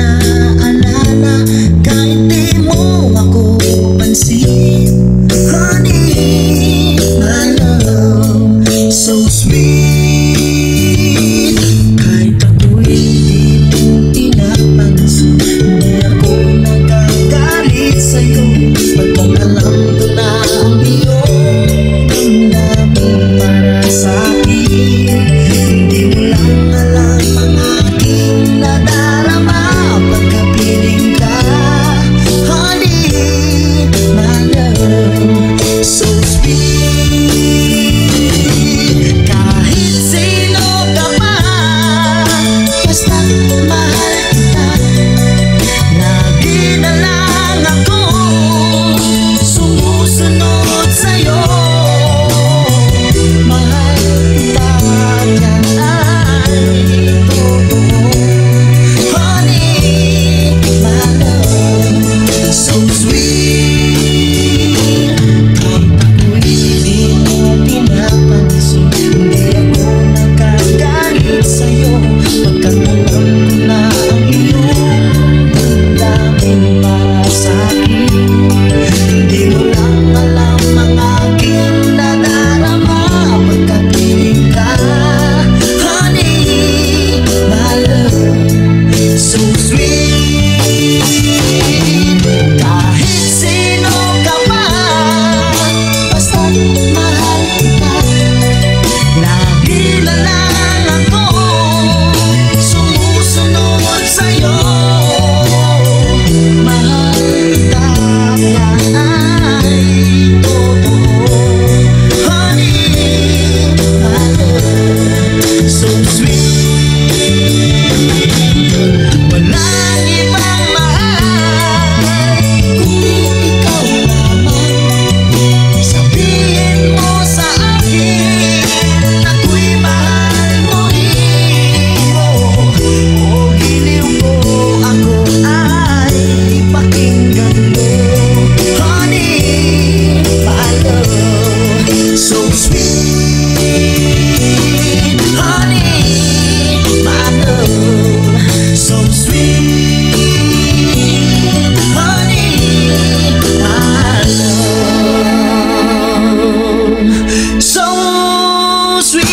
naalala kahit di mo ako pansin. Honey, my love, so sweet. Kahit ako'y di mo pinapansin, di ako nagagalit sa'yo, pagkat alam ko na ang iyong damdamin para sa'kin. Hindi mo lang alam ang aking nadarama pagkapiling ka. Honey, my love, so sweet. Kahit sino ka pa, basta't mahal kita. Lagi na lang ako sumusunod sa'yo. Mahal kita, yan ay totoo. Honey, my love, so sweet. Kahit ako'y di mo pinapansin, hindi ako nagagalit sa'yo, pagkat alam ko na ang iyong damdamin para sa'kin. Hindi mo lang alam ang aking nadarama pagkapiling ka. Honey, my love, so sweet. Kahit sino ka pa, basta't mahal kita. Lagi na lang ako sumusunod sa'yo. Mahal kita, yan ay totoo. Honey, my love, so sweet. Walang ibang mahal kundi ikaw lamang. Sabihin mo sa akin ako'y mahal mo rin. O giliw mo ako ay pakinggan mo. Honey, my love, so sweet. Honey, my love, so sweet. Honey, my love, so sweet.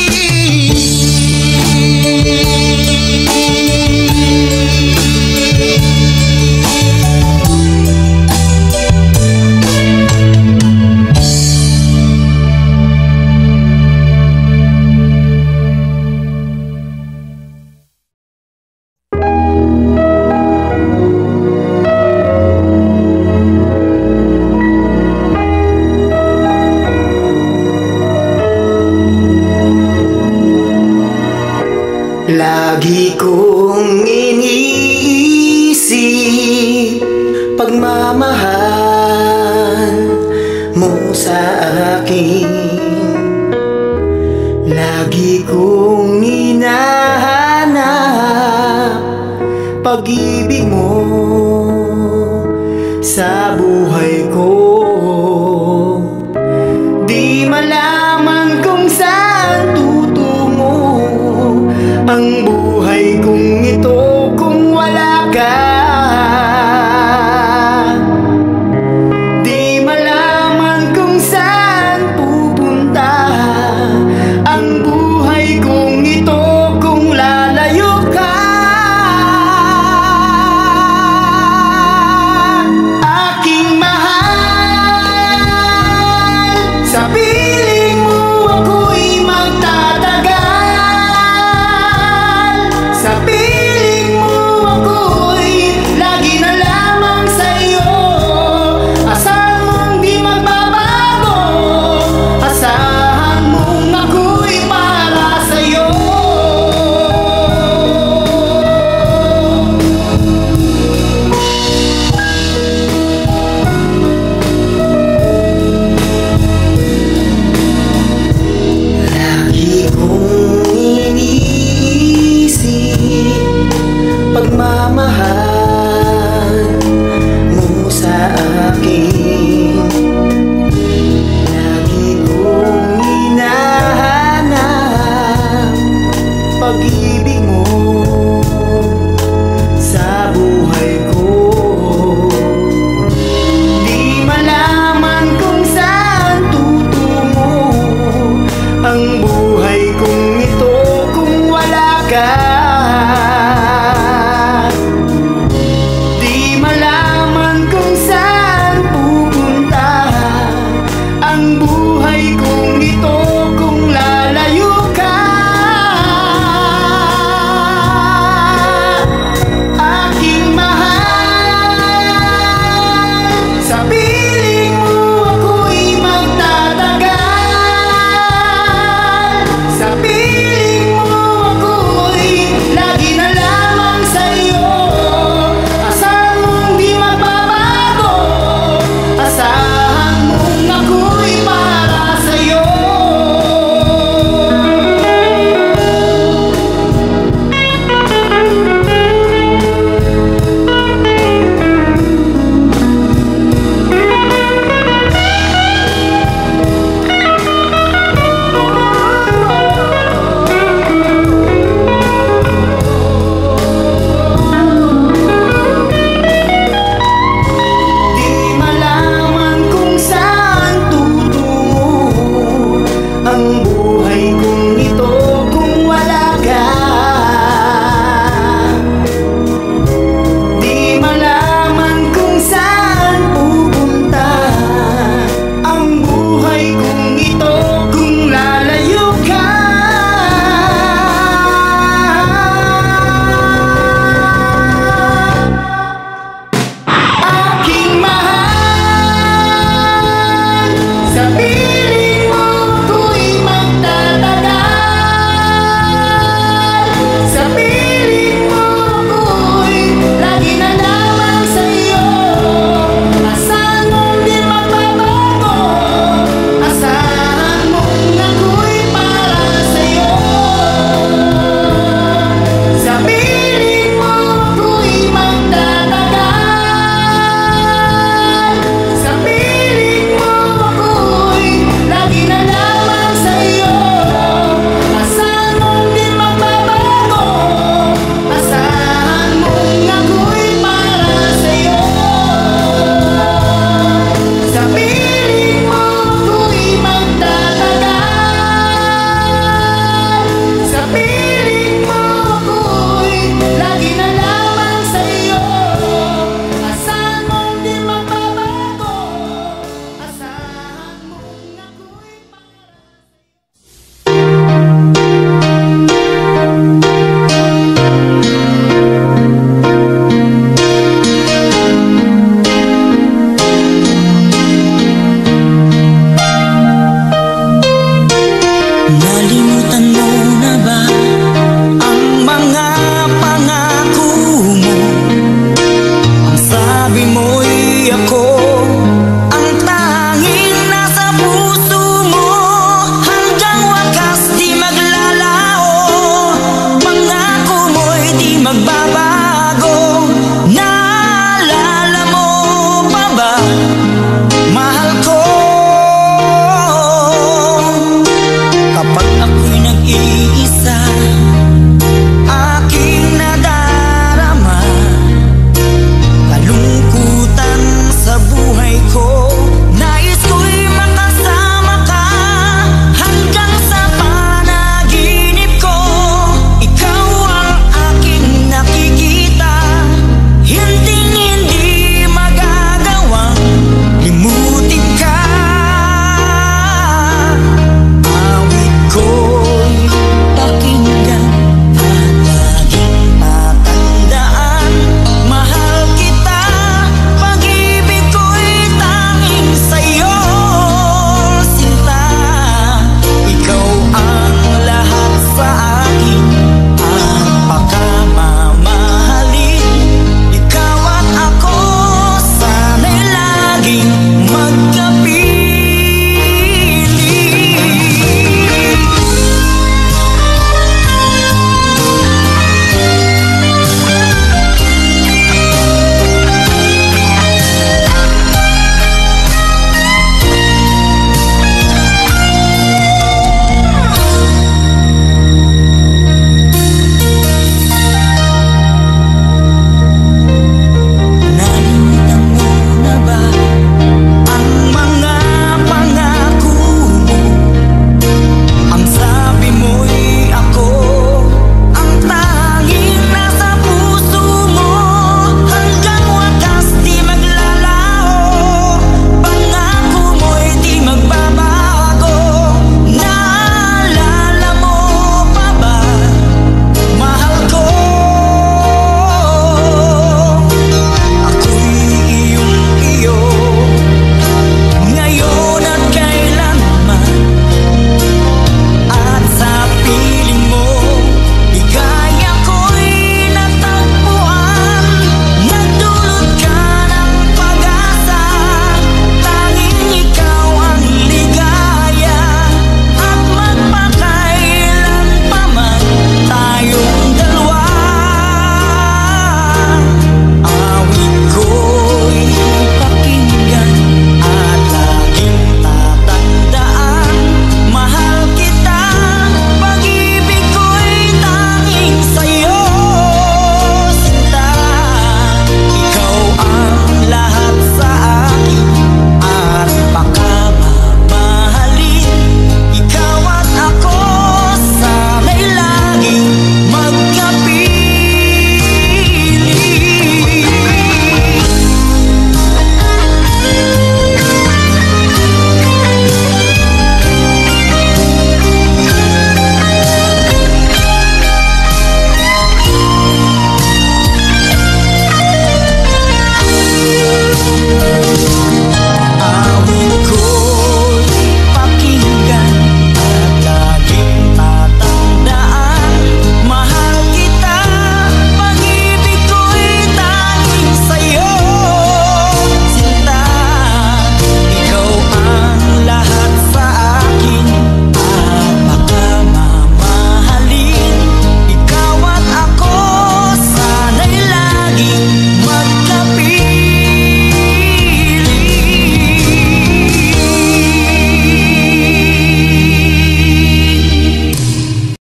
Lagi kong iniisip pagmamahal mo sa akin. Lagi kong hinahanap pag-ibig mo sa buhay ko.